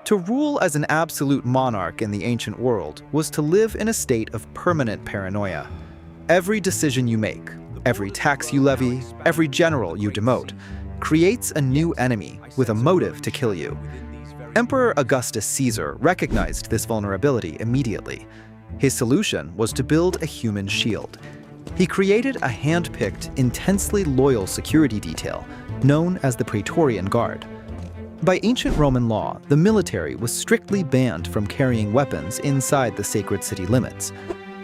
To rule as an absolute monarch in the ancient world was to live in a state of permanent paranoia. Every decision you make, every tax you levy, every general you demote, creates a new enemy with a motive to kill you. Emperor Augustus Caesar recognized this vulnerability immediately. His solution was to build a human shield. He created a hand-picked, intensely loyal security detail known as the Praetorian Guard. By ancient Roman law, the military was strictly banned from carrying weapons inside the sacred city limits.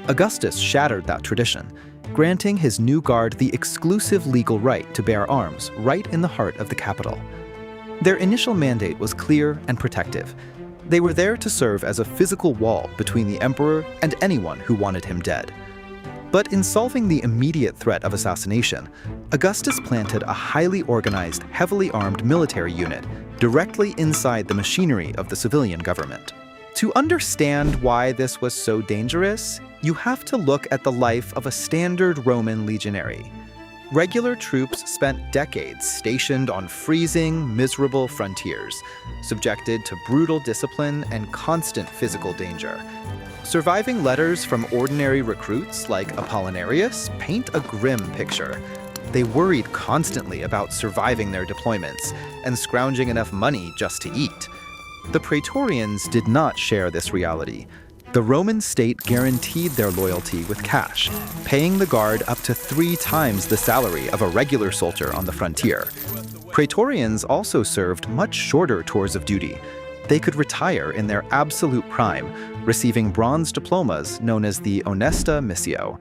Augustus shattered that tradition, granting his new guard the exclusive legal right to bear arms right in the heart of the capital. Their initial mandate was clear and protective. They were there to serve as a physical wall between the emperor and anyone who wanted him dead. But in solving the immediate threat of assassination, Augustus planted a highly organized, heavily armed military unit directly inside the machinery of the civilian government. To understand why this was so dangerous, you have to look at the life of a standard Roman legionary. Regular troops spent decades stationed on freezing, miserable frontiers, subjected to brutal discipline and constant physical danger. Surviving letters from ordinary recruits like Apollinarius paint a grim picture. They worried constantly about surviving their deployments and scrounging enough money just to eat. The Praetorians did not share this reality. The Roman state guaranteed their loyalty with cash, paying the guard up to 3 times the salary of a regular soldier on the frontier. Praetorians also served much shorter tours of duty. They could retire in their absolute prime, receiving bronze diplomas known as the Honesta Missio.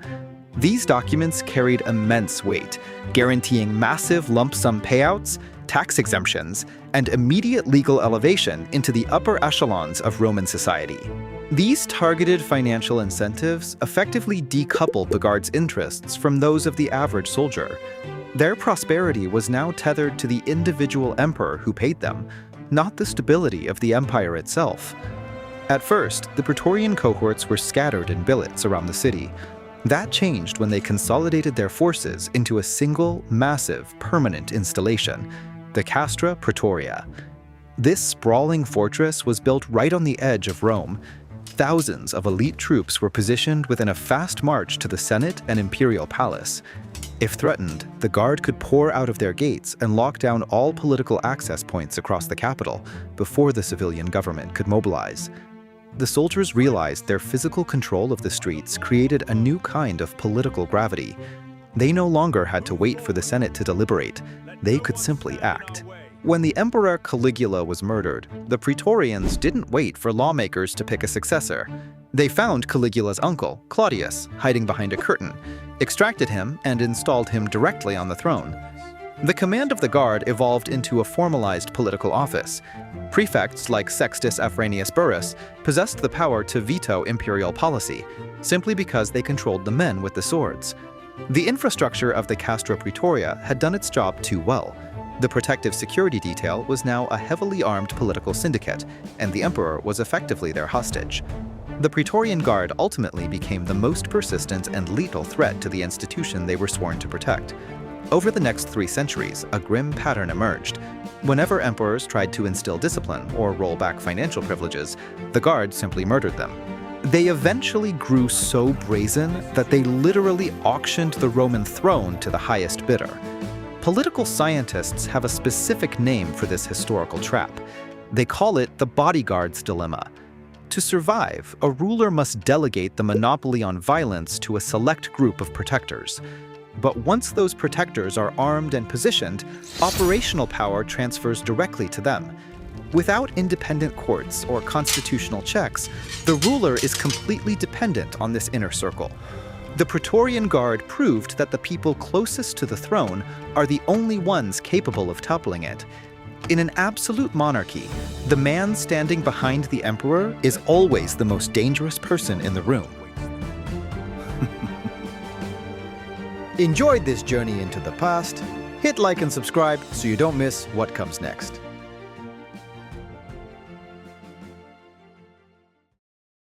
These documents carried immense weight, guaranteeing massive lump sum payouts, tax exemptions, and immediate legal elevation into the upper echelons of Roman society. These targeted financial incentives effectively decoupled the guard's interests from those of the average soldier. Their prosperity was now tethered to the individual emperor who paid them, not the stability of the empire itself. At first, the Praetorian cohorts were scattered in billets around the city. That changed when they consolidated their forces into a single, massive, permanent installation, the Castra Praetoria. This sprawling fortress was built right on the edge of Rome. Thousands of elite troops were positioned within a fast march to the Senate and Imperial Palace. If threatened, the guard could pour out of their gates and lock down all political access points across the capital before the civilian government could mobilize. The soldiers realized their physical control of the streets created a new kind of political gravity. They no longer had to wait for the Senate to deliberate. They could simply act. When the Emperor Caligula was murdered, the Praetorians didn't wait for lawmakers to pick a successor. They found Caligula's uncle, Claudius, hiding behind a curtain, extracted him, and installed him directly on the throne. The command of the guard evolved into a formalized political office. Prefects like Sextus Afranius Burrus possessed the power to veto imperial policy, simply because they controlled the men with the swords. The infrastructure of the Castra Praetoria had done its job too well. The protective security detail was now a heavily armed political syndicate, and the emperor was effectively their hostage. The Praetorian Guard ultimately became the most persistent and lethal threat to the institution they were sworn to protect. Over the next 3 centuries, a grim pattern emerged. Whenever emperors tried to instill discipline or roll back financial privileges, the Guard simply murdered them. They eventually grew so brazen that they literally auctioned the Roman throne to the highest bidder. Political scientists have a specific name for this historical trap. They call it the bodyguards dilemma. To survive, a ruler must delegate the monopoly on violence to a select group of protectors. But once those protectors are armed and positioned, operational power transfers directly to them. Without independent courts or constitutional checks, the ruler is completely dependent on this inner circle. The Praetorian Guard proved that the people closest to the throne are the only ones capable of toppling it. In an absolute monarchy, the man standing behind the emperor is always the most dangerous person in the room. Enjoyed this journey into the past? Hit like and subscribe so you don't miss what comes next.